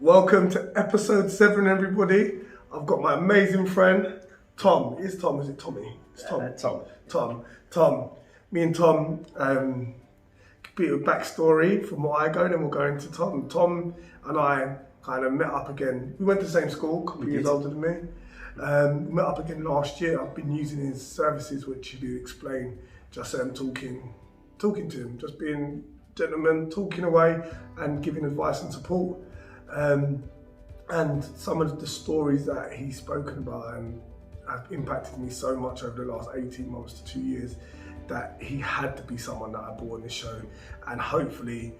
Welcome to episode 7, everybody. I've got my amazing friend, Tom. Is Tom? Is it Tommy? It's Tom. Tom. Me and Tom, a bit of backstory from what I go, then we'll go into Tom. Tom and I kind of met up again. We went to the same school, a couple of years older than me. Met up again last year. I've been using his services, which he did explain, just talking to him, just being gentleman, talking away and giving advice and support. And some of the stories that he's spoken about and have impacted me so much over the last 18 months to 2 years that he had to be someone that I brought on this show, and hopefully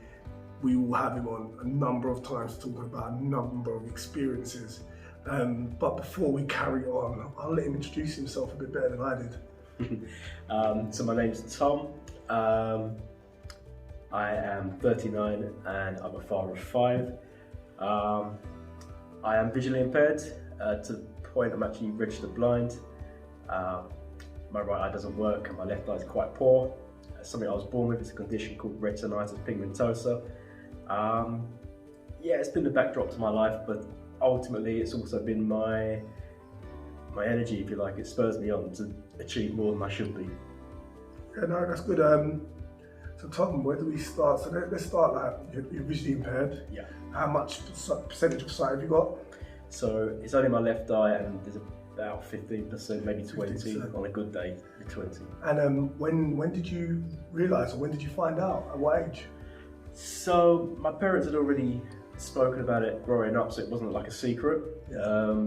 we will have him on a number of times talking about a number of experiences. But before we carry on, I'll let him introduce himself a bit better than I did. So my name's Tom. I am 39 and I'm a father of 5. I am visually impaired to the point I'm actually registered blind. My right eye doesn't work and my left eye is quite poor. It's something I was born with. It's a condition called retinitis pigmentosa. It's been the backdrop to my life, but ultimately it's also been my energy, if you like. It spurs me on to achieve more than I should be. Yeah, no, that's good. So Tom, where do we start? So let's start like you're visually impaired. Yeah. How much percentage of sight have you got? So it's only my left eye, and there's about 15%, maybe 20 15%. On a good day, 20. And when did you realise, or when did you find out? At what age? So my parents had already spoken about it growing up, so it wasn't like a secret. But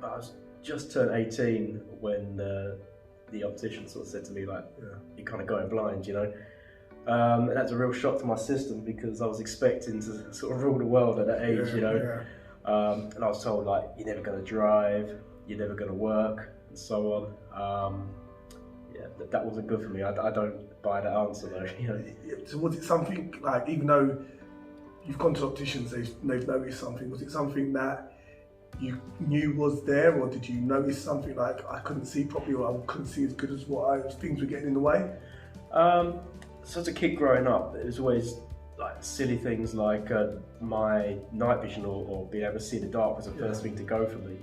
I was just turned 18 when the optician sort of said to me, like, you're kind of going blind, you know. And that's a real shock to my system because I was expecting to sort of rule the world at that age, you know. And I was told, like, you're never going to drive, you're never going to work, and so on. That wasn't good for me. I don't buy that answer though, you know. So was it something like, even though you've gone to opticians, they've noticed something, was it something that you knew was there, or did you notice something like I couldn't see properly, or I couldn't see as good as things were getting in the way? So as a kid growing up, it was always like silly things like my night vision or being able to see in the dark was the first thing to go for me.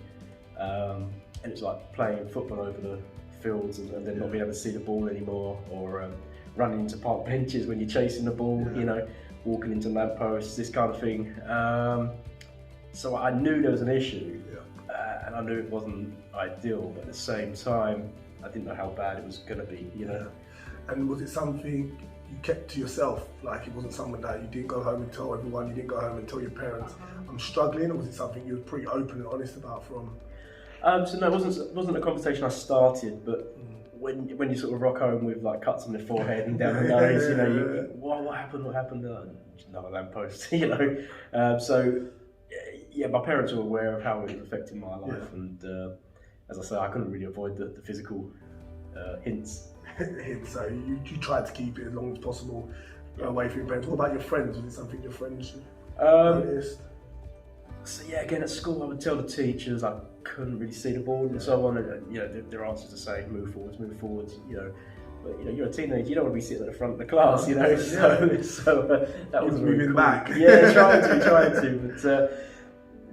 And it's like playing football over the fields and then not being able to see the ball anymore, or running into park benches when you're chasing the ball, you know, walking into lampposts, this kind of thing. So I knew there was an issue, and I knew it wasn't ideal, but at the same time, I didn't know how bad it was going to be, you know. And was it something you kept to yourself? Like, it wasn't something that you didn't go home and tell everyone, you didn't go home and tell your parents, I'm struggling, or was it something you were pretty open and honest about from? So no, it wasn't a conversation I started, but when you sort of rock home with like cuts on the forehead and down the nose, you know, what happened? Another lamppost, you know. So my parents were aware of how it was affecting my life, and as I say, I couldn't really avoid the physical hints. So you tried to keep it as long as possible away from your parents. What about your friends? Was it something your friends noticed? So again at school I would tell the teachers I couldn't really see the ball and so on, and you know their answers to say move forwards, you know. But you know, you're a teenager, you don't want to be sitting at the front of the class, you know. So that was moving cool. back. Yeah, trying to. But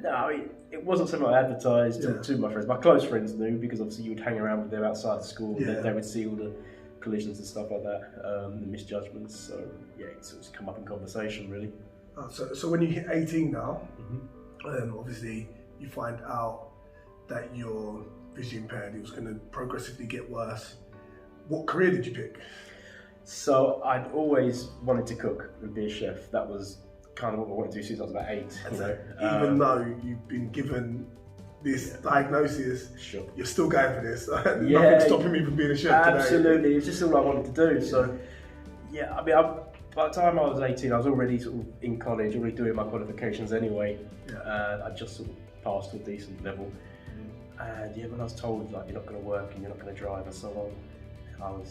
no, it wasn't something I advertised to my friends. My close friends knew, because obviously you would hang around with them outside of school. And they would see all the collisions and stuff like that, the misjudgments. So it's sort of come up in conversation really. So when you hit 18 now, obviously you find out that you're visually impaired. It was going to progressively get worse. What career did you pick? So I'd always wanted to cook and be a chef. That was kind of what I wanted to do since I was about 8. You know, even though you've been given this diagnosis, you're still going for this. Nothing's stopping me from being a chef absolutely. today. It's just all I wanted to do. So I mean, by the time I was 18, I was already sort of in college, already doing my qualifications anyway. I just sort of passed to a decent level. And when I was told like you're not going to work and you're not going to drive and so on,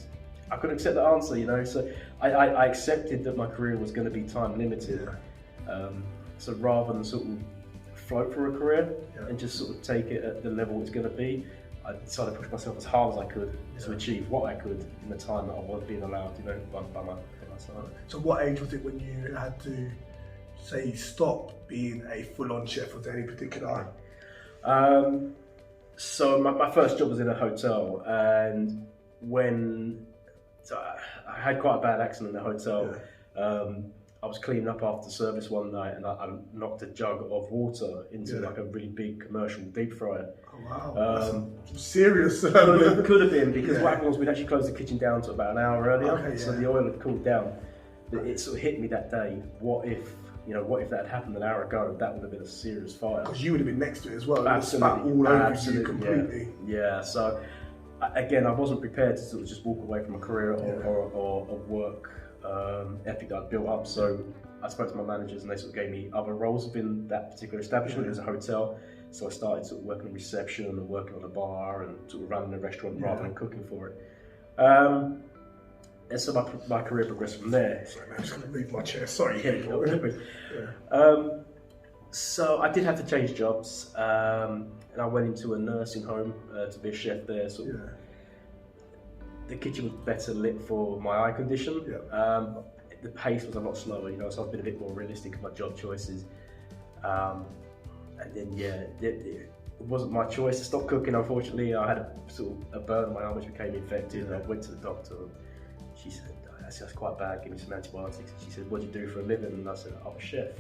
I couldn't accept the answer, you know. So I accepted that my career was going to be time limited. So rather than sort of float for a career and just sort of take it at the level it's going to be, I decided to push myself as hard as I could to achieve what I could in the time that I was being allowed, you know, by my side. So what age was it when you had to say you stopped being a full-on chef? Was there any particular? So my first job was in a hotel, and I had quite a bad accident in the hotel. Yeah. I was cleaning up after service one night, and I knocked a jug of water into like a really big commercial deep fryer. Oh wow! That's serious. Could have been, because what happened was we'd actually closed the kitchen down to about an hour earlier, so the oil had cooled down. It sort of hit me that day. What if that had happened an hour ago? That would have been a serious fire. Because you would have been next to it as well. Absolutely, all over you completely. Yeah. So again, I wasn't prepared to sort of just walk away from a career or a work ethic that I'd built up. So I spoke to my managers, and they sort of gave me other roles within that particular establishment. It was a hotel, so I started sort of working in reception and working on a bar and sort of running a restaurant rather than cooking for it. And so my career progressed from there. Sorry, man, I'm just going to move my chair. Sorry. So I did have to change jobs, and I went into a nursing home to be a chef there. The kitchen was better lit for my eye condition. The pace was a lot slower, so I've been a bit more realistic in my job choices. And then it wasn't my choice to stop cooking. Unfortunately, I had a burn on my arm which became infected, and I went to the doctor. She said, that's quite bad, give me some antibiotics. She said, what do you do for a living? And I said, I'm a chef.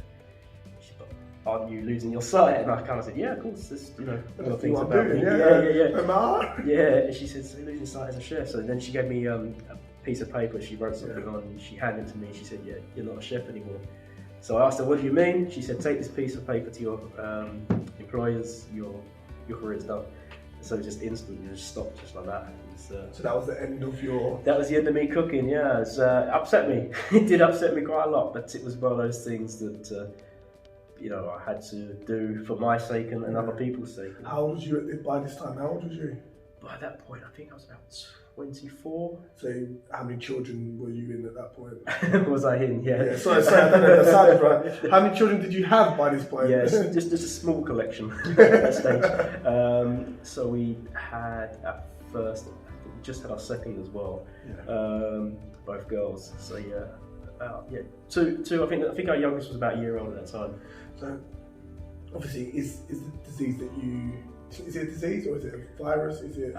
She said, aren't you losing your sight? And I kind of said, yeah, of course, there's other things about me. Yeah. And she said, so you're losing sight as a chef. So then she gave me a piece of paper, she wrote something on, and she handed it to me, she said, yeah, you're not a chef anymore. So I asked her, what do you mean? She said, take this piece of paper to your employers, your career's done. So just instantly, just stopped just like that. So that was the end of your... That was the end of me cooking, yeah. It upset me. It did upset me quite a lot, but it was one of those things that, I had to do for my sake and other people's sake. How old was you by this time? How old was you? By that point, I think I was about 24. So how many children were you in at that point? Was I in? Yeah. Sorry, I don't know, that sounded right. How many children did you have by this point? Yeah, just a small collection at that stage. So we had at first, we just had our second as well. Both girls. So two. I think our youngest was about a year old at that time. So obviously, is the disease that you... Is it a disease or is it a virus? Is it?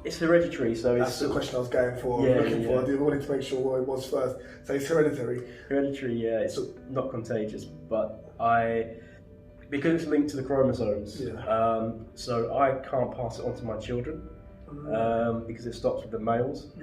It's hereditary, so that's the question I was going for. Looking for. I wanted to make sure what it was first. So it's hereditary. Hereditary, yeah. It's not contagious, but because it's linked to the chromosomes. So I can't pass it on to my children because it stops with the males.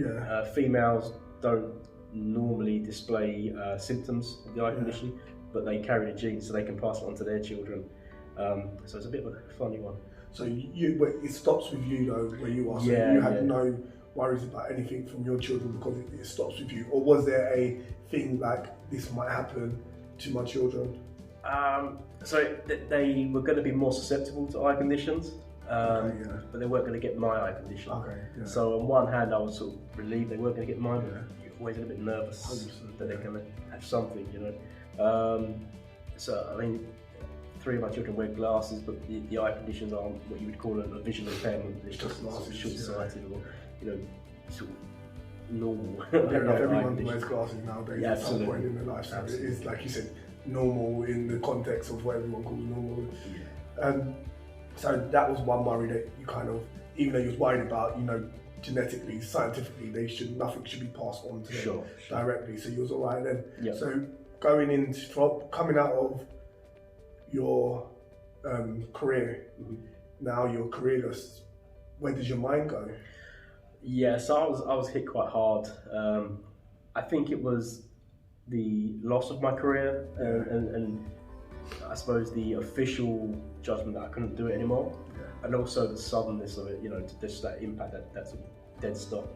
Females don't normally display symptoms of the eye condition, but they carry the gene, so they can pass it on to their children. So it's a bit of a funny one. So it stops with you though, where you are. So you had no worries about anything from your children because it stops with you, or was there a thing like this might happen to my children? So they were going to be more susceptible to eye conditions, but they weren't going to get my eye condition. So on one hand, I was sort of relieved they weren't going to get mine, but you're always a bit nervous that they're going to have something, So I mean, 3 of my children wear glasses, but the eye conditions aren't what you would call a visual impairment. It's just sort of short-sighted or, sort of normal. Everyone wears glasses nowadays at some point in their life. So it is, like you said, normal in the context of what everyone calls normal. So that was one worry that you kind of, even though you was worried about, genetically, scientifically, nothing should be passed on to them directly. So you was all right then. So coming out of your career, now you're careerless, where does your mind go? Yeah, so I was hit quite hard. I think it was the loss of my career and I suppose the official judgment that I couldn't do it anymore, and also the suddenness of it, just that impact, that sort of dead stop.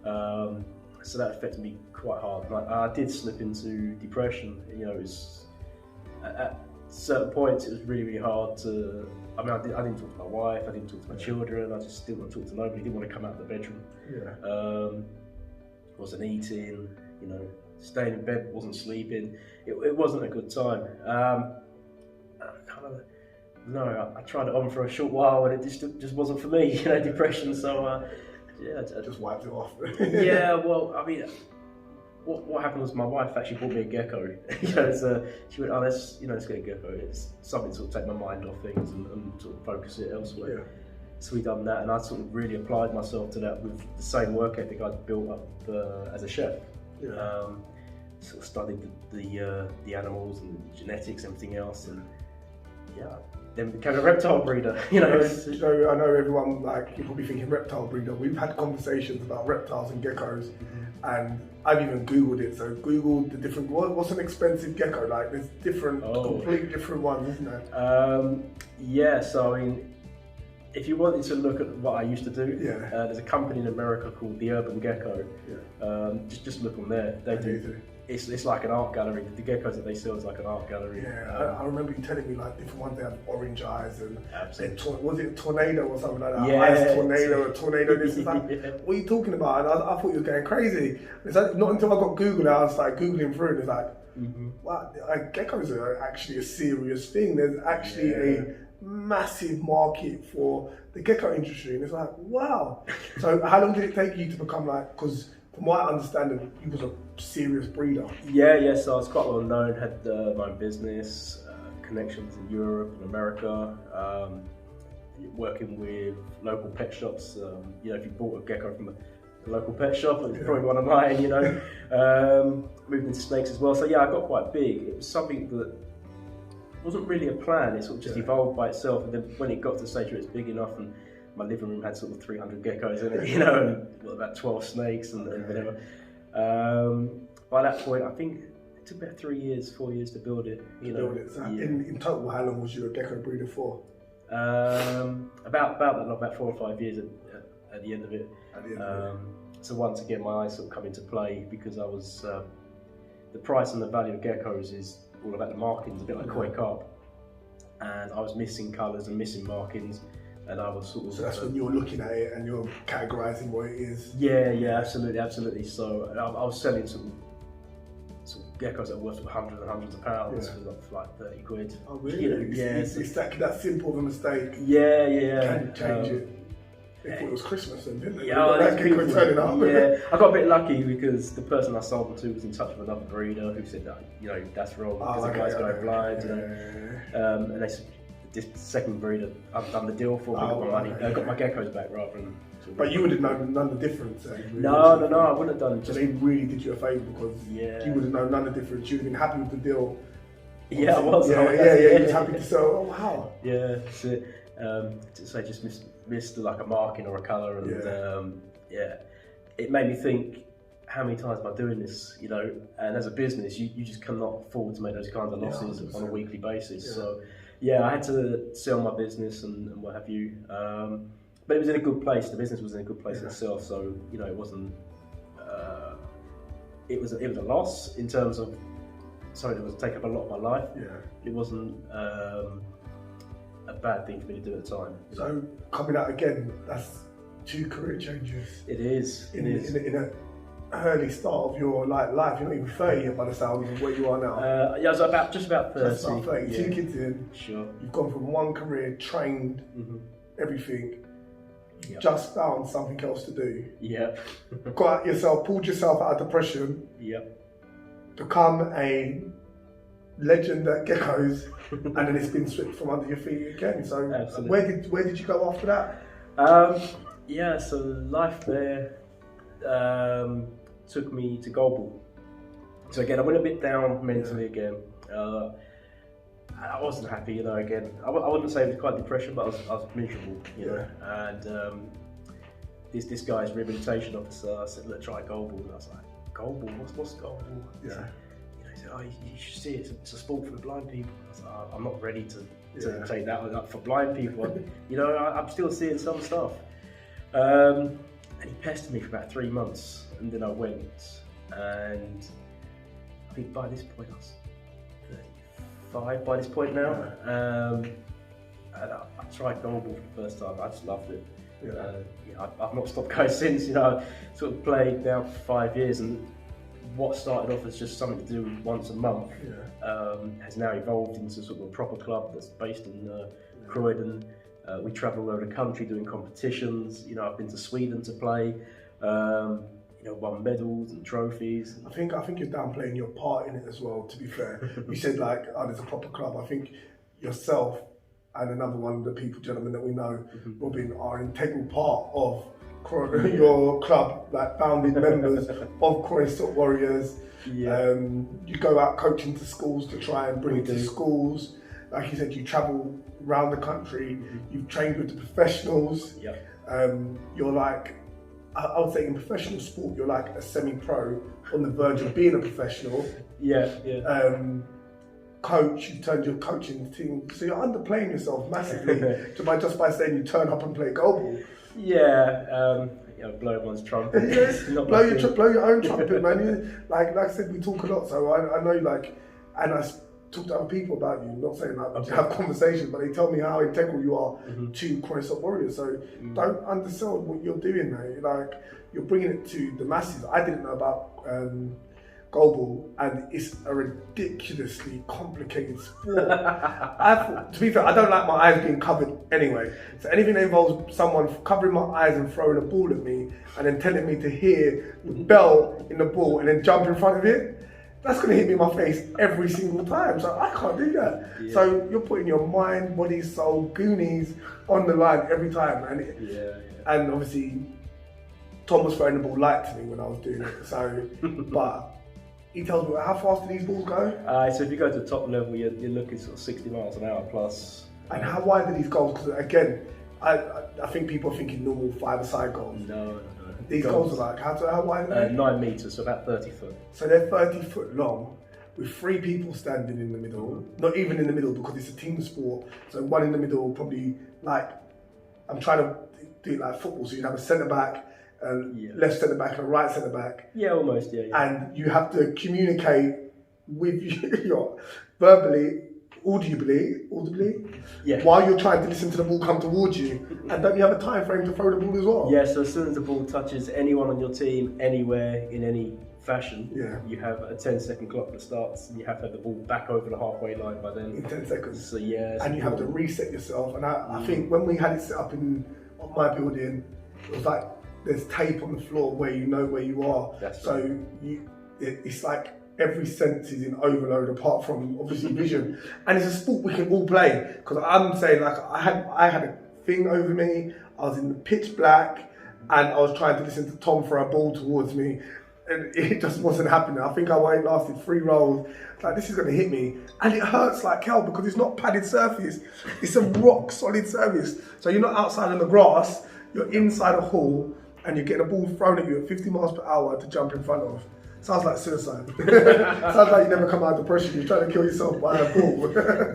So that affected me quite hard. I did slip into depression. It was at certain points it was really, really hard to. I mean, I didn't talk to my wife. I didn't talk to my children. I just didn't want to talk to nobody. Didn't want to come out of the bedroom. Wasn't eating. Staying in bed, wasn't sleeping. It wasn't a good time. I tried it on for a short while, and it just wasn't for me. Depression. So I just wiped it off. Yeah, well, I mean, what happened was my wife actually bought me a gecko. She went, oh, let's get a gecko. It's something to sort of take my mind off things and sort of focus it elsewhere. Yeah. So we done that, and I sort of really applied myself to that with the same work ethic I'd built up as a chef. Yeah. Sort of studied the animals and genetics, everything else, and yeah, then became a reptile breeder. So I know everyone, like, you're probably thinking reptile breeder. We've had conversations about reptiles and geckos, and I've even Googled it. So Googled the different. What's an expensive gecko? Like, there's different, completely different ones, isn't there? Yeah. So I mean, if you wanted to look at what I used to do, there's a company in America called the Urban Gecko. Yeah. Just look on there. They do. It's like an art gallery. The geckos that they sell is like an art gallery. Yeah, I remember you telling me like different ones. They have orange eyes and was it a tornado or something like that? Yeah, ice tornado, a tornado. This is like, what are you talking about? And I thought you were going crazy. It's like, not until I got Google, I was like googling through, and it's like, wow, like, geckos are actually a serious thing. There's actually a massive market for the gecko industry, and it's like, wow. So how long did it take you to become like? Because from what I understand, you was a serious breeder. Yeah. So I was quite well known. Had my own business, connections in Europe and America. Working with local pet shops. If you bought a gecko from a local pet shop, it's probably one of mine. Moved into snakes as well. So yeah, I got quite big. It was something that wasn't really a plan. It sort of just evolved by itself. And then when it got to the stage where it's big enough, and my living room had sort of 300 geckos in it, and about 12 snakes and whatever. By that point, I think it took about 4 years to build it. So in total, how long was you a gecko breeder for? About 4 or 5 years at the end of it. So once again, my eyes sort of come into play, because I was the price and the value of geckos is all about the markings, a bit like koi carp, and I was missing colours and missing markings. And I was sort of. So that's when you're looking at it and you're categorising what it is. Yeah, absolutely. So I was selling some geckos that were worth hundreds and hundreds of pounds for like 30 quid. Oh really? It's that simple of a mistake. Yeah. Can change it. They thought it was Christmas and didn't they? That gecko turning up. Yeah, I got a bit lucky because the person I sold them to was in touch with another breeder who said that that's wrong because the guy's going blind. And they said, this second breeder, I've done the deal for, got my money, got my geckos back rather than. But you would have known none of the difference. No, I wouldn't have done. So they really did you a favour, because you would have known none of the difference. You'd have been happy with the deal. Yeah, I was. You was happy to sell. Oh wow. Yeah, that's it. So I just missed like a marking or a colour, and it made me think, how many times am I doing this? And as a business, you just cannot afford to make those kinds of losses on a weekly basis. Yeah. So. Yeah, I had to sell my business and what have you, but it was in a good place. The business was in a good place itself, so it wasn't. It was a loss in terms of something that was take up a lot of my life. Yeah, it wasn't a bad thing for me to do at the time. So coming out again, that's 2 career changes. It is. In a early start of your life. You're not even 30 yet by the sounds of where you are now. I was just about 30. That's about 30. 2 kids in. Sure. You've gone from one career, trained, everything. You've just found something else to do. Yep. Pulled yourself out of depression. Yep. Become a legend at geckos, and then it's been stripped from under your feet again. So where did you go after that? So life there took me to Goldball. So again, I went a bit down mentally again. I wasn't happy, again. I wouldn't say it was quite depression, but I was miserable, And this guy's rehabilitation officer, I said, look, try Goldball. And I was like, Goldball? What's Goldball? Yeah. He said, you should see it. It's a sport for the blind people. I was like, I'm not ready to take that up for blind people. I'm still seeing some stuff. And he pestered me for about 3 months, and then I went, and I think by this point I was 35 by this point now. And I tried Goldball for the first time. I just loved it. I've not stopped going since. I sort of played now for 5 years, and what started off as just something to do once a month has now evolved into sort of a proper club that's based in Croydon. We travel all over the country doing competitions. I've been to Sweden to play. won medals and trophies. I think you're downplaying your part in it as well, to be fair. You said like, oh, there's a proper club. I think yourself and another one of the gentlemen that we know, Robin, are an integral part of your club, like founding members of Croissant Warriors. Yeah. You go out coaching to schools to try and bring it to schools. Like you said, you travel around the country. You've trained with the professionals. Yeah. You're like, I would say in professional sport, you're like a semi-pro on the verge of being a professional. Yeah. Coach, you turned your coaching team, so you're underplaying yourself massively just by saying you turn up and play goalball. Yeah, blow everyone's trumpet. blow your own trumpet, man. Like I said, we talk a lot, so I know and I talk to other people about you. Not saying like have conversations, but they tell me how integral you are to Croissant Warriors. So don't undersell what you're doing there. Like you're bringing it to the masses. I didn't know about goalball, and it's a ridiculously complicated sport. To be fair, I don't like my eyes being covered anyway. So anything that involves someone covering my eyes and throwing a ball at me and then telling me to hear the bell in the ball and then jump in front of it, that's going to hit me in my face every single time. So I can't do that. Yeah. So you're putting your mind, body, soul, goonies on the line every time. And obviously, Tom was throwing the ball light to me when I was doing it. So, but he tells me, how fast do these balls go? So if you go to the top level, you're looking sort of 60 miles an hour plus. And how wide are these goals? Because again, I think people are thinking normal five-a-side goals. No. These goals are like, how wide are they? 9 metres, so about 30 foot. So they're 30 foot long, with 3 people standing in the middle. Not even in the middle, because it's a team sport. So one in the middle, probably like, I'm trying to do it like football. So you have a centre back, left centre back and a right centre back. Yeah, almost, yeah. And you have to communicate with your verbally, audibly, while you're trying to listen to the ball come towards you. And don't you have a time frame to throw the ball as well? Yeah, so as soon as the ball touches anyone on your team, anywhere, in any fashion, you have a 10-second clock that starts, and you have to have the ball back over the halfway line by then. In 10 seconds. So yeah. And you have to reset yourself. And I think when we had it set up on my building, it was like, there's tape on the floor where you know where you are. So it's like every sense is in overload apart from obviously vision. And it's a sport we can all play. Because I'm saying like I had a thing over me, I was in the pitch black and I was trying to listen to Tom throw a ball towards me and it just wasn't happening. I think I lasted 3 rolls. Like this is gonna hit me. And it hurts like hell because it's not padded surface. It's a rock solid surface. So you're not outside on the grass, you're inside a hall and you're getting a ball thrown at you at 50 miles per hour to jump in front of. Sounds like suicide. Sounds like you never come out of depression. You're trying to kill yourself by a ball.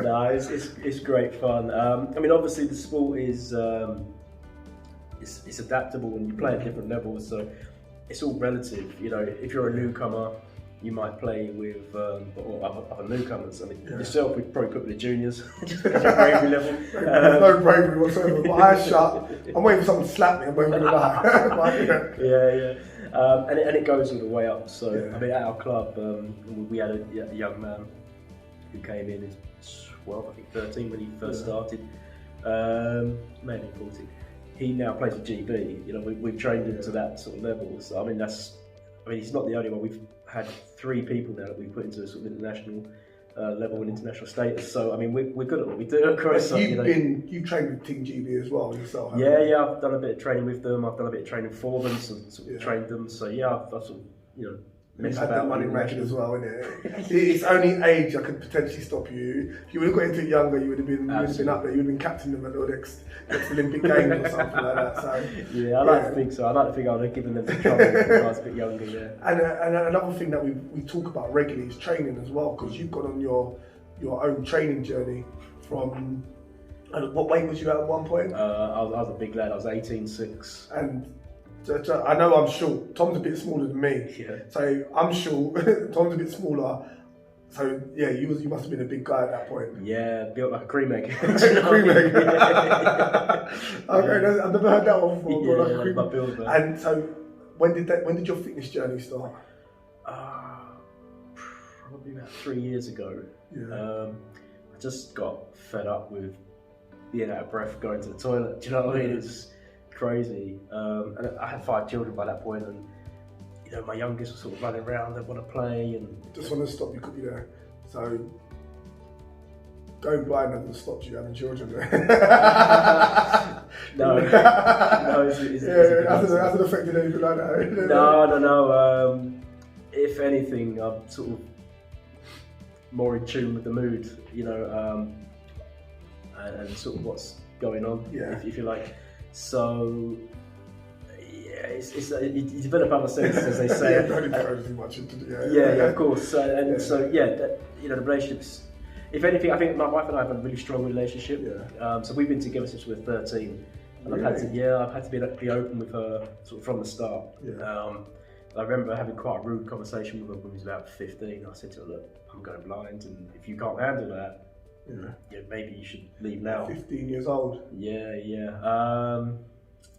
No, it's great fun. I mean, obviously the sport is it's adaptable and you play at different levels, so it's all relative. You know, if you're a newcomer, you might play with other newcomers. I mean, yourself, we'd probably put with the juniors, just because your bravery level. There's no bravery whatsoever. My eyes shut. I'm waiting for someone to slap me. I'm waiting for the lie. Yeah. And it goes all the way up. So I mean, at our club, we had a young man who came in as 12, I think 13 when he first started, maybe 14. He now plays with GB. You know, we've trained him to that sort of level. So I mean, he's not the only one. We've had 3 people now that we put into sort of international level and international status. So I mean, we're good at what we do at Croissant. You've trained with Team GB as well yourself. Yeah. I've done a bit of training with them. I've done a bit of training for them, sort of trained them. So yeah, I've sort of messed about that money record as well, isn't it? It's only age I could potentially stop you. If you would have got into it younger, you would have been up there. You would have been captain of the next Olympic Games or something like that. So I like to think so. I like to think I would have given them some trouble when I was a bit younger. Yeah. And another thing that we talk about regularly is training as well, because you've gone on your own training journey from. And what weight was you at one point? I was a big lad. I was 18'6". And I know I'm short. Tom's a bit smaller than me. Yeah. So I'm short. Tom's a bit smaller. So yeah, you must have been a big guy at that point. Yeah, built like a cream egg. Cream egg. Okay, I've never heard that one before. Yeah, like a cream my build, man. And so when did your fitness journey start? Probably about 3 years ago. Yeah. I just got fed up with being out of breath going to the toilet. Do you know what I mean? It's crazy. And I had 5 children by that point, and you know, my youngest was sort of running around, they want to play, and just want to stop you quickly there. So going blind hasn't stopped you having children. no, it hasn't affected anything like that. No. If anything, I'm sort of more in tune with the mood, you know, and sort of what's going on, if you like. So yeah, you develop other senses, as they say. Don't encourage too much into of course. So you know, the relationships. If anything, I think my wife and I have a really strong relationship. So we've been together since we were 13, and I've had to be open with her sort of from the start. I remember having quite a rude conversation with her when we was about 15. I said to her, "Look, I'm going blind, and if you can't handle that, maybe you should leave now." 15 years old.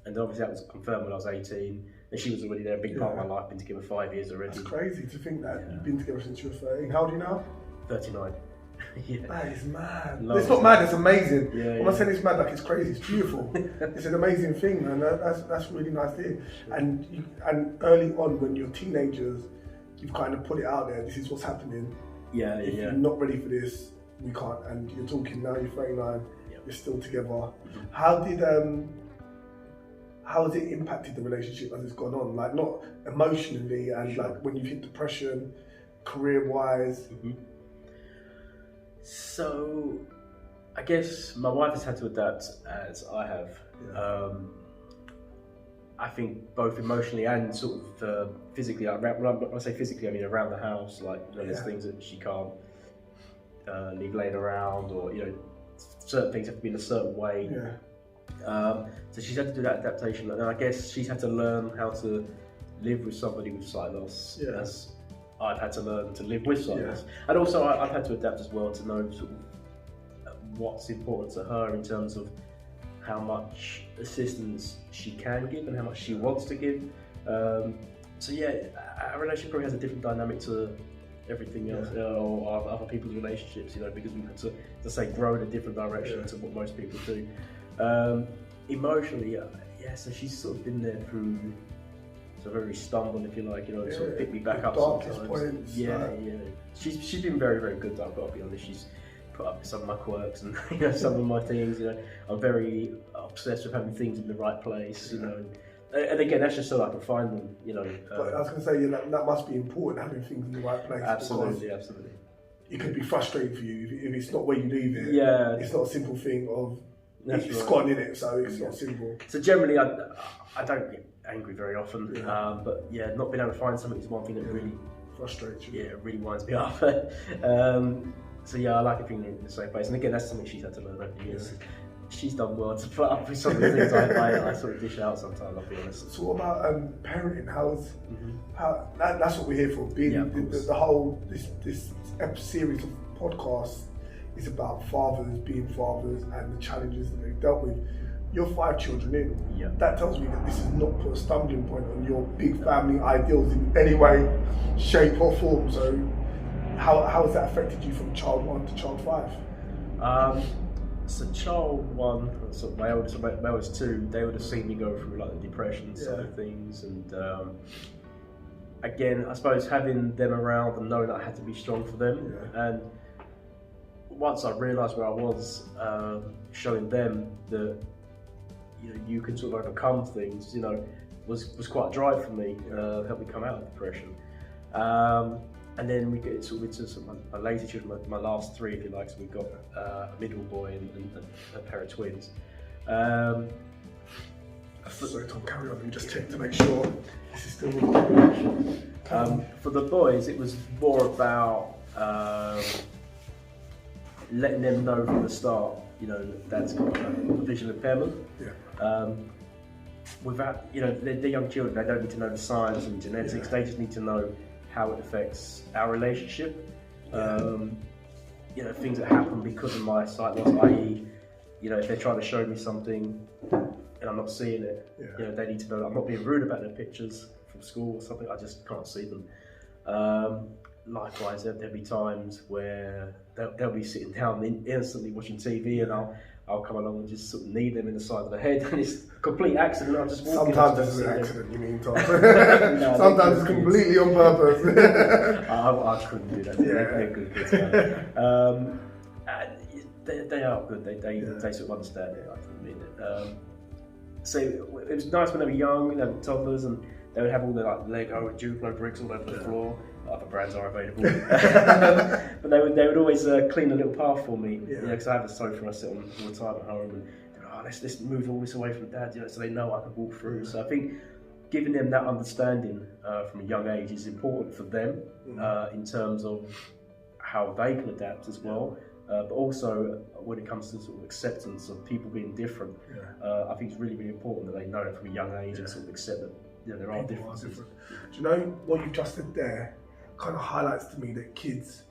And obviously that was confirmed when I was 18, and she was already there, a big part of my life. Been together 5 years already. That's crazy to think that you've been together since you were 13. How old are you now? 39. That is mad. It's not mad, it's amazing. I'm not saying it's mad like it's crazy, it's beautiful. It's an amazing thing, man. That's really nice to hear. And early on, when you're teenagers, you've kind of put it out there, this is what's happening. If you're not ready for this, we can't. And you're talking now, you're 39, you're still together. How has it impacted the relationship as it's gone on? Like, not emotionally, and like when you've hit depression, career-wise? So, I guess my wife has had to adapt as I have. I think both emotionally and sort of physically. When I say physically, I mean around the house. Like, you know, there's things that she can't leave laying around, or, you know, certain things have to be in a certain way. So she's had to do that adaptation, and I guess she's had to learn how to live with somebody with sight loss. As I've had to learn to live with sight loss, and also I've had to adapt as well to know sort of what's important to her in terms of how much assistance she can give and how much she wants to give. So yeah, our relationship probably has a different dynamic to everything else, or other people's relationships, you know, because we had to say grow in a different direction to what most people do. Emotionally, so she's sort of been there through so very stumble, if you like, you know, sort of pick me back up sometimes. Points, She's been very, very good, I've got to be honest. She's put up with some of my quirks and, you know, some of my things, you know. I'm very obsessed with having things in the right place, you know. And again, that's just so I can find them, you know. But I was going to say, that must be important, having things in the right place. Absolutely. It could be frustrating for you if it's not where you leave it. It's not a simple thing of, it's gone in it, so it's not simple. So generally, I don't get angry very often, but not being able to find something is one thing that really frustrates you. It really winds me up. So I like it being in the same place, and again, that's something she's had to learn over the years. She's done well to put up with some of the things I sort of dish out sometimes, I'll be honest. So what about parenting? How that's what we're here for. Being the whole this series of podcasts is about fathers being fathers and the challenges that they've dealt with. You're 5 children in. That tells me that this has not put a stumbling point on your big family ideals in any way, shape or form. So how has that affected you from child 1 to child 5? So child 1, so my eldest 2, they would have seen me go through like the depression side of things, and again, I suppose having them around and knowing that I had to be strong for them, and once I realised where I was, showing them that, you know, you can sort of overcome things, you know, was quite a drive for me, helped me come out of depression. And then we get sort of into my later children, my last 3, if you like. So we've got a middle boy and a pair of twins. Sorry, Tom, carry on. Let me just check to make sure this is still recording. For the boys, it was more about letting them know from the start, you know, Dad's got a visual impairment. Without, you know, they're young children, they don't need to know the science and genetics, they just need to know how it affects our relationship. You know, things that happen because of my sight loss, i.e., you know, if they're trying to show me something and I'm not seeing it, you know, they need to know that I'm not being rude about their pictures from school or something, I just can't see them. Likewise, there'll be times where they'll be sitting down instantly watching TV, and I'll come along and just sort of knee them in the side of the head, and it's a complete accident. I'm just walking. Sometimes it's an accident, you mean, Tom? Sometimes it's completely on purpose. I couldn't do that. They're good kids, man. They are good. They sort of understand it. I didn't mean it. So it was nice when they were young, they were toddlers, and they would have all their like Lego and Duplo bricks all over the floor. Other brands are available, but they would always clean a little path for me. Because I have a sofa and I sit on all the time at home, and let's move all this away from Dad, so they know I can walk through. So I think giving them that understanding from a young age is important for them in terms of how they can adapt as well. But also when it comes to sort of acceptance of people being different, I think it's really, really important that they know that from a young age and sort of accept that there are differences. Do you know what you just said there? Kind of highlights to me that kids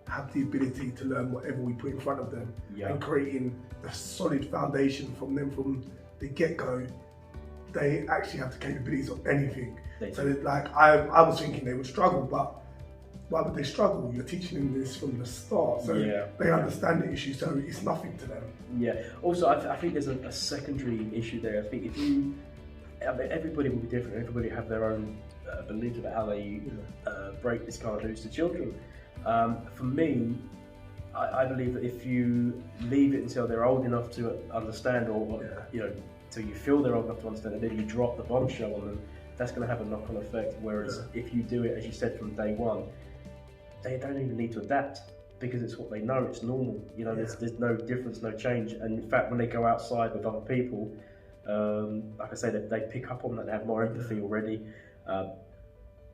have the ability to learn whatever we put in front of them, and creating a solid foundation from them from the get-go. They actually have the capabilities of anything. So like I was thinking they would struggle, but why would they struggle? You're teaching them this from the start, so they understand the issue, so it's nothing to them. Yeah. Also, I think there's a secondary issue there. I think everybody will be different. Everybody have their own belief about how they break this kind of news to children. For me, I believe that if you leave it until they're old enough to understand, or till you feel they're old enough to understand, and then you drop the bombshell on them, that's going to have a knock-on effect. Whereas if you do it, as you said, from day one, they don't even need to adapt, because it's what they know, it's normal. There's no difference, no change. And in fact, when they go outside with other people, like I say, they pick up on that, they have more empathy already.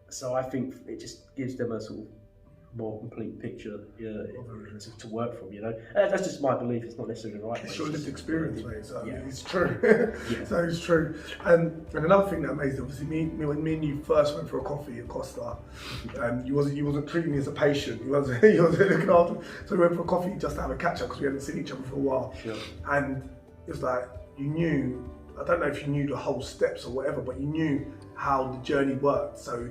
So I think it just gives them a sort of more complete picture to work from, And that's just my belief, it's not necessarily right. It's your lived experience, mate, so it's true. So it's true. And another thing that amazed, obviously, when me and you first went for a coffee at Costa, you wasn't treating me as a patient, you wasn't looking after me. So we went for a coffee just to have a catch up, because we hadn't seen each other for a while. Sure. And it was like, you knew, I don't know if you knew the whole steps or whatever, but you knew how the journey worked. So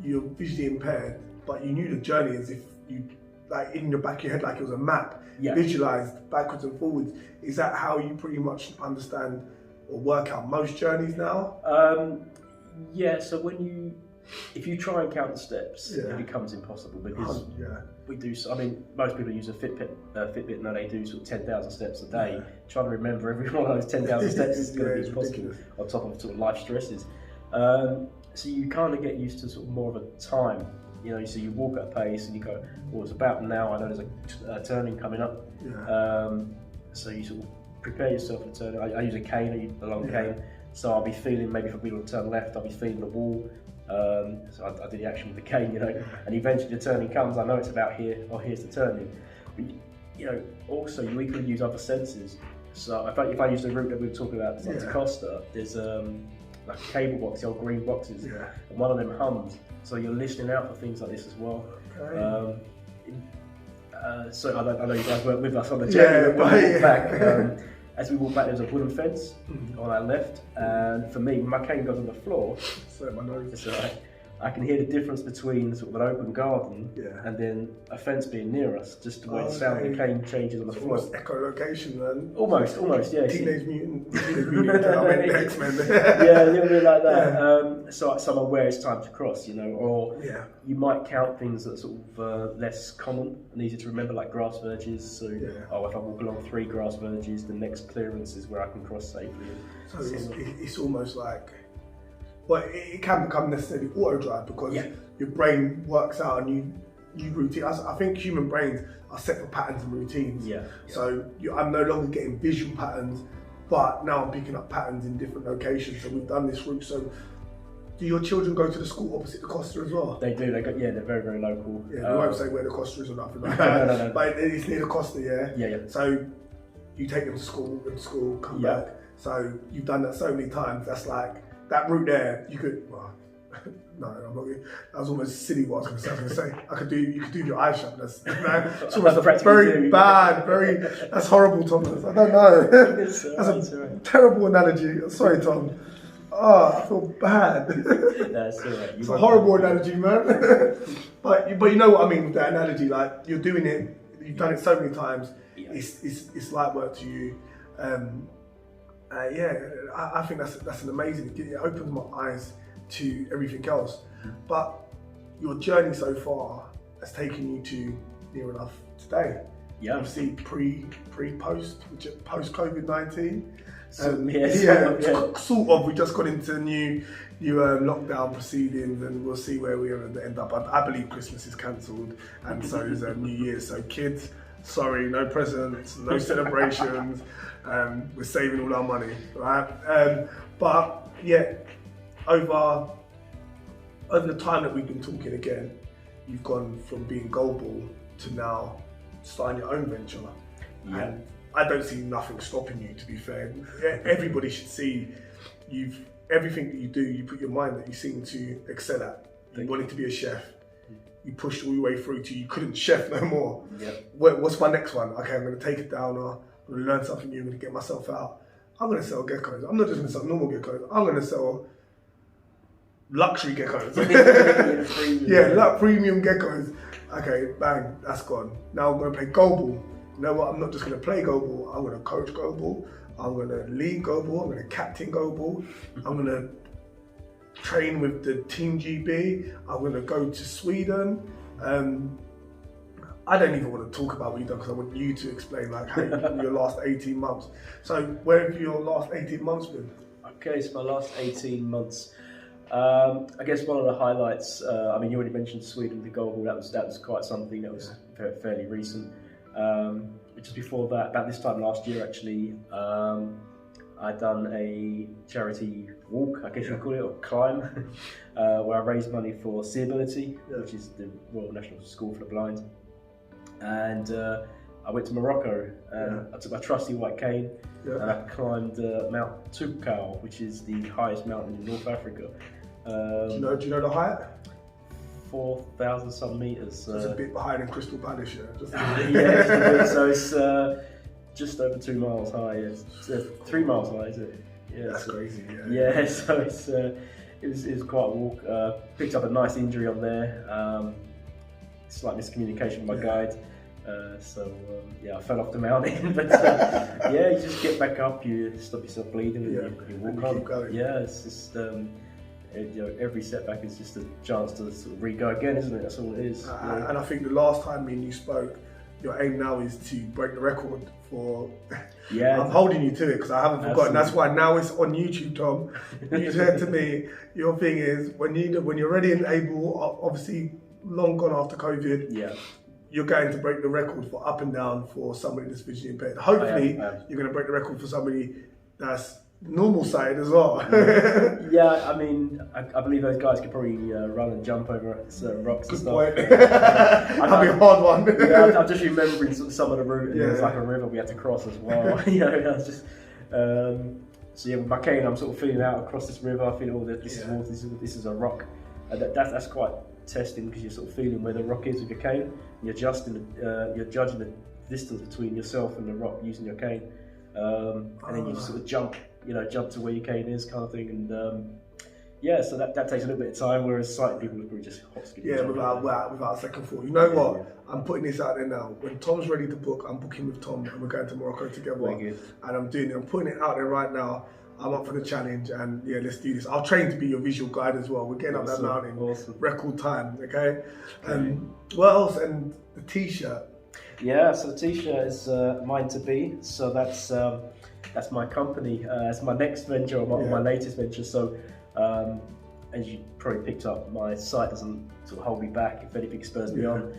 you're visually impaired, but you knew the journey as if you, like in the back of your head, like it was a map, visualized backwards and forwards. Is that how you pretty much understand or work out most journeys now? So if you try and count the steps, it becomes impossible, because we do. I mean, most people use a Fitbit, and they do sort of 10,000 steps a day. Trying to remember every one of those 10,000 steps is going to be impossible, on top of sort of life stresses. So you kind of get used to sort of more of a time. So you walk at a pace and you go, well, it's about now, I know there's a turning coming up. So you sort of prepare yourself for the turn. I use a cane, a long cane, so I'll be feeling, maybe if I'm going to turn left, I'll be feeling the wall. So I do the action with the cane, and eventually the turning comes, I know it's about here, or here's the turning. But, also you equally use other senses. So if I use the route that we were talking about, to Costa, there's like a cable box, the old green boxes, and one of them hums. So you're listening out for things like this as well. Okay. So I know you guys weren't with us on the journey, but we walked back. As we walk back, there's a wooden fence on our left, and for me, when my cane goes on the floor, I can hear the difference between sort of an open garden and then a fence being near us, just the way the sound of the cane changes on the floor. Almost echolocation, man. Almost, yeah. Teenage Mutant, I mean, X-Men. Yeah, a little bit like that. So I'm aware it's time to cross, or you might count things that are sort of less common and easy to remember, like grass verges. So, if I walk along 3 grass verges, the next clearance is where I can cross safely. So it's almost like, well, it can become necessarily auto drive, because your brain works out and you routine. I think human brains are set for patterns and routines. So I'm no longer getting visual patterns, but now I'm picking up patterns in different locations. So we've done this route. So do your children go to the school opposite the Costa as well? They do. They're very, very local. Yeah, we won't say where the Costa is or nothing like that. No. But it's near the Costa, Yeah. So you take them to school, come back. So you've done that so many times. That's like, that route there, you could, no, I'm not going to, that was almost silly what I was going to say. You could do your eye shut. It's almost a very bad, that's horrible, Thomas. I don't know. That's a terrible analogy. Sorry, Tom. I feel bad. That's all right. It's a horrible analogy, man. but you know what I mean with that analogy. Like, you're doing it, you've done it so many times. It's light work to you. Yeah, I think that's an amazing. It opens my eyes to everything else. But your journey so far has taken you to near enough today. Yeah. Obviously, post COVID-19. Sort of. We just got into new lockdown proceedings, and we'll see where we end up. I believe Christmas is cancelled, and so is New Year's. So kids, sorry, no presents, no celebrations. We're saving all our money, right? But yeah, over the time that we've been talking again, you've gone from being global to now starting your own venture. Yeah. And I don't see nothing stopping you, to be fair. Everybody should see everything that you do, you put your mind that you seem to excel at. You wanted to be a chef. You pushed all your way through to you couldn't chef no more. Yep. What's my next one? Okay, I'm going to take it down, or I'm going to learn something new, I'm going to get myself out. I'm going to sell geckos. I'm not just going to sell normal geckos. I'm going to sell luxury geckos. Premium geckos. Okay, bang, that's gone. Now I'm going to play global. You know what? I'm not just going to play global. I'm going to coach global. I'm going to lead global. I'm going to captain global. I'm going to train with the Team GB. I'm going to go to Sweden. I don't even want to talk about what you've done because I want you to explain like how your last 18 months. So where have your last 18 months been? Okay, so my last 18 months. I guess one of the highlights. I mean, you already mentioned Sweden, the global. That was quite something that was fairly recent. Just before that, about this time last year, actually, I'd done a charity walk, I guess you call it, or climb, where I raised money for Seeability, which is the Royal National School for the Blind. And I went to Morocco. I took my trusty white cane and I climbed Mount Toubkal, which is the highest mountain in North Africa. Do you know the height? 4,000 some meters. It's a bit higher than Crystal Palace, yeah. So it's just over 2 miles high. It's 3 miles high, is it? Yeah, that's crazy. Yeah, so it was quite a walk. Picked up a nice injury on there. Slight miscommunication with my guide. I fell off the mountain. But you just get back up. You stop yourself bleeding, and you walk on. Keep going. Yeah, it's just. Every setback is just a chance to sort of re-go again, isn't it? That's all it is. And I think the last time me and you spoke, your aim now is to break the record for. Yeah. I'm holding you to it because I haven't forgotten. That's why now it's on YouTube, Tom. You said to me, your thing is when you're ready and able, obviously long gone after COVID. Yeah. You're going to break the record for up and down for somebody that's visually impaired. Hopefully, you're going to break the record for somebody that's normal sighted as well. Yeah, I mean, I believe those guys could probably run and jump over certain rocks and stuff. That'd be a hard one. I'm just remembering some of the route, and there was like a river we had to cross as well. I was just. So with my cane, I'm sort of feeling out across this river. I feel this is water. This is a rock. That's quite testing because you're sort of feeling where the rock is with your cane. And you're judging the distance between yourself and the rock using your cane, and then you just sort of jump to where your cane is, kind of thing. And so that takes a little bit of time. Whereas sighted people are probably just hop skipping. Yeah, without a second thought. You know what? I'm putting this out there now. When Tom's ready to book, I'm booking with Tom, and we're going to Morocco together. Very good. And I'm putting it out there right now. I'm up for the challenge, and let's do this. I'll train to be your visual guide as well. We're getting up that mountain, record time, okay? What else? And the t-shirt. Yeah, so the t-shirt is mine to be. So that's my company. It's my next venture, or my latest venture. So as you probably picked up, my site doesn't sort of hold me back. If anything, spurs me on.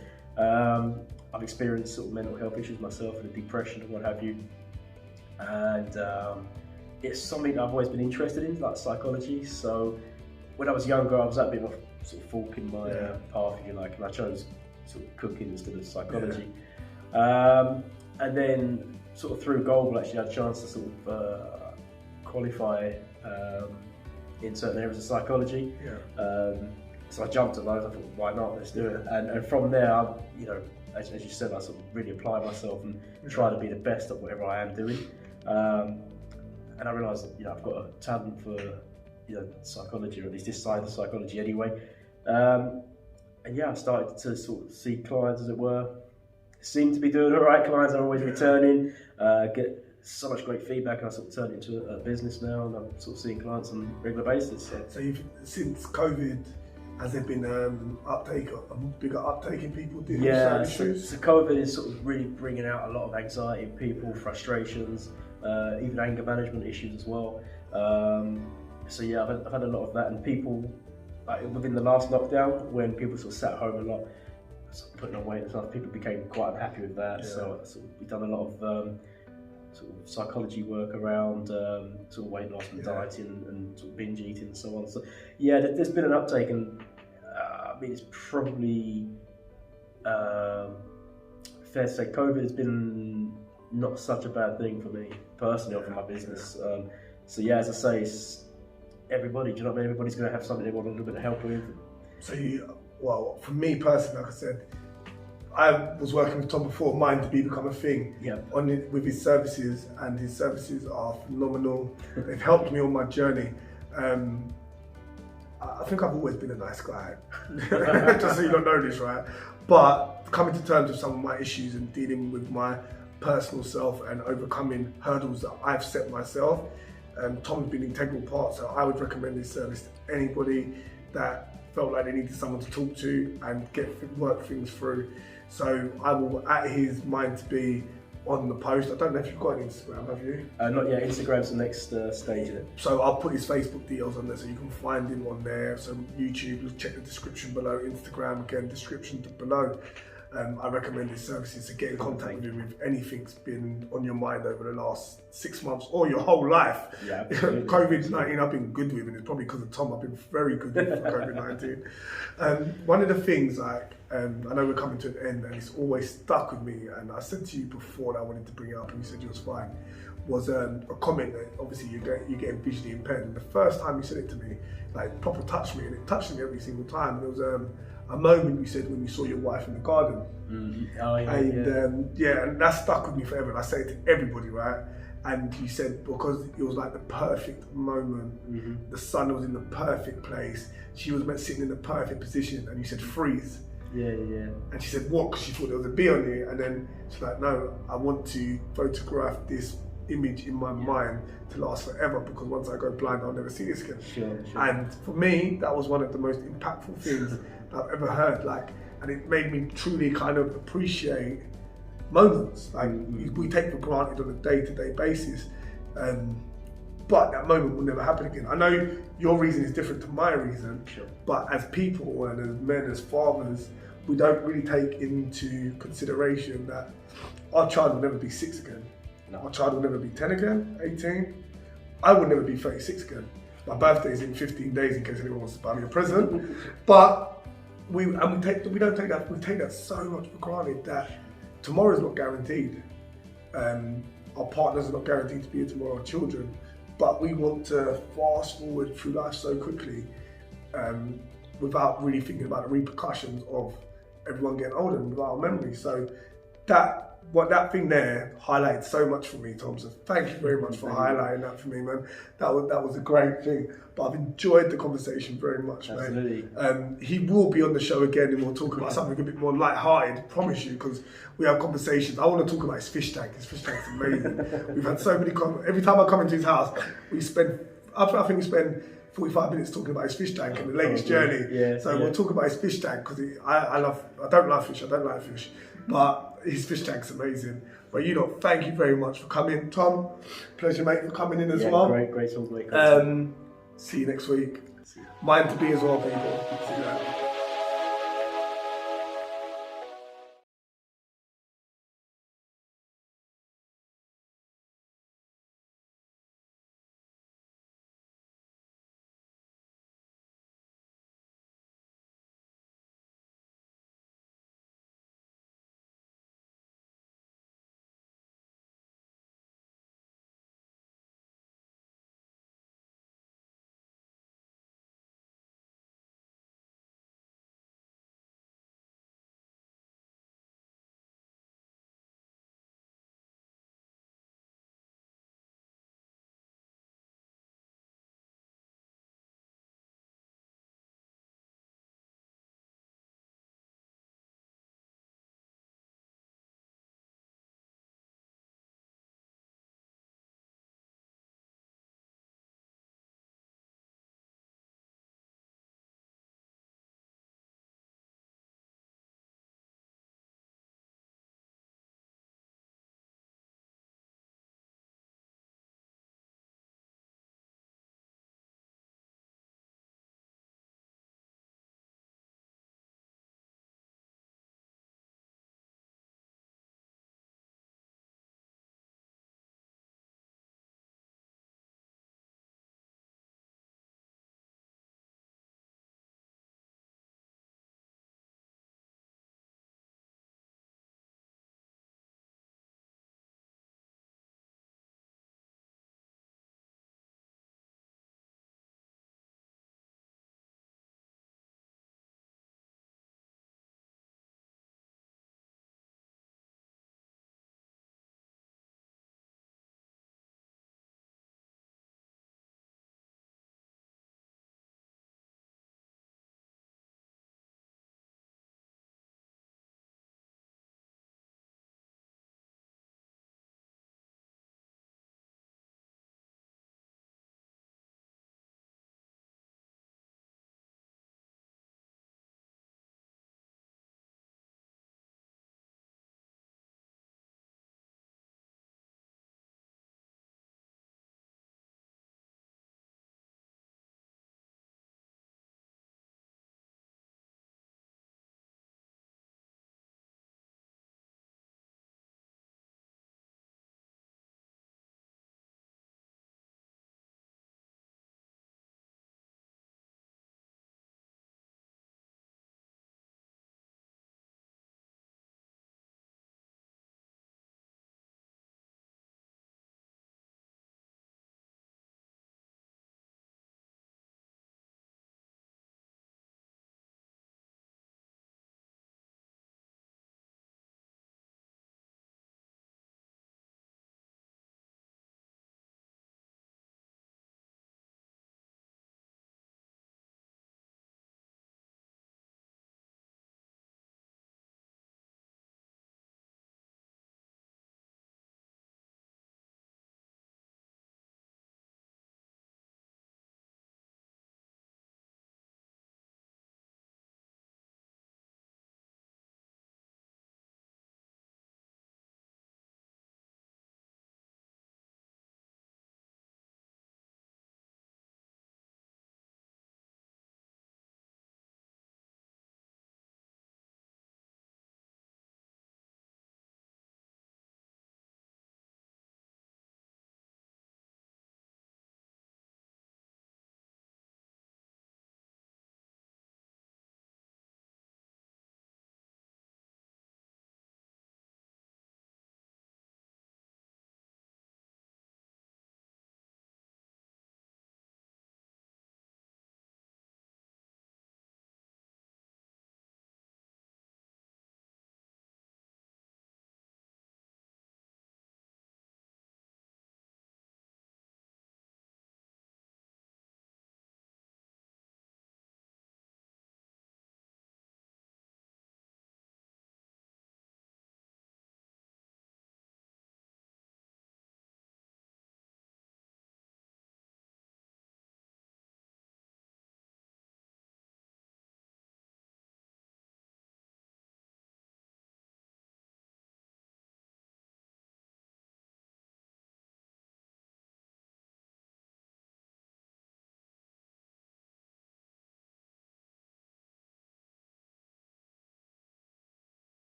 I've experienced sort of mental health issues myself, and depression and what have you, and it's something that I've always been interested in, like psychology. So when I was younger, I was at a bit of a sort of fork in my path, if you like, and I chose sort of cooking instead of psychology. And then sort of through Global, actually, I had a chance to sort of qualify in certain areas of psychology. So I jumped at those. I thought, why not? Let's do it. And from there, as you said, I sort of really apply myself and try to be the best at whatever I am doing. And I realised that I've got a talent for psychology, or at least this side of psychology anyway. I started to sort of see clients, as it were. Seem to be doing all right. Clients are always returning. Get so much great feedback, and I sort of turned it into a business now, and I'm sort of seeing clients on a regular basis. So since COVID, has there been a bigger uptake in people dealing with certain issues? So COVID is sort of really bringing out a lot of anxiety in people, frustrations, even anger management issues as well. So yeah, I've had a lot of that, and people within the last lockdown, when people sort of sat home a lot, sort of putting on weight and stuff, people became quite unhappy with that. So we've done a lot of sort of psychology work around sort of weight loss and dieting and sort of binge eating and so on. So yeah, there's been an uptake, and I mean it's probably fair to say COVID has been not such a bad thing for me personally or for my business. So yeah, as I say, it's everybody. Do you know what I mean? Everybody's going to have something they want a little bit of help with. So well, for me personally, like I said, I was working with Tom before Mind to Be become a thing with his services, and his services are phenomenal. They've helped me on my journey. I think I've always been a nice guy, just so you don't know this, right? But coming to terms with some of my issues and dealing with my personal self and overcoming hurdles that I've set myself, Tom's been an integral part, so I would recommend this service to anybody that felt like they needed someone to talk to and work things through. So I will at his Mind to Be on the post. I don't know if you've got an Instagram, have you? Not yet. Instagram's the next stage in it. So I'll put his Facebook details on there so you can find him on there. So YouTube, check the description below. Instagram, again, description below. I recommend his services, to get in contact with him if anything's been on your mind over the last 6 months or your whole life. Yeah, COVID-19 I've been good with, and it's probably because of Tom. I've been very good with COVID-19. One of the things, I know we're coming to an end, and it's always stuck with me, and I said to you before that I wanted to bring it up, and you said you was fine, was a comment that obviously you're getting visually impaired. And the first time you said it to me, like proper touched me, and it touched me every single time. And it was a moment you said when you saw your wife in the garden. Oh, yeah, and that stuck with me forever. And I say it to everybody, right? And you said because it was like the perfect moment, the sun was in the perfect place, she was sitting in the perfect position, and you said freeze. Yeah. And she said what? Because she thought there was a bee on you, and then she's like, no, I want to photograph this image in my mind to last forever, because once I go blind, I'll never see this again. Sure. And for me, that was one of the most impactful things I've ever heard. And it made me truly kind of appreciate moments we take for granted on a day-to-day basis. But that moment will never happen again. I know your reason is different to my reason, but as people and as men, as fathers, we don't really take into consideration that our child will never be 6 again. No. Our child will never be 10 again, 18. I will never be 36 again. My birthday is in 15 days in case anyone wants to buy me a present. But we don't take that. We take that so much for granted that tomorrow is not guaranteed. Our partners are not guaranteed to be here tomorrow, our children. But we want to fast forward through life so quickly without really thinking about the repercussions of everyone getting older and without our memories. So that thing there highlighted so much for me, Tom. So thank you very much for highlighting that for me, man. That was a great thing. But I've enjoyed the conversation very much, man. Absolutely. He will be on the show again, and we'll talk about something a bit more light-hearted, promise you, because we have conversations. I want to talk about his fish tank. His fish tank's amazing. We've had so many every time I come into his house, I think we spend 45 minutes talking about his fish tank and the latest journey. We'll talk about his fish tank, because I don't like fish, but his fish tank's amazing. But thank you very much for coming. Tom, pleasure, mate, for coming in as well. Great talk, mate. See you next week. Mind to Be as well, people. See you later.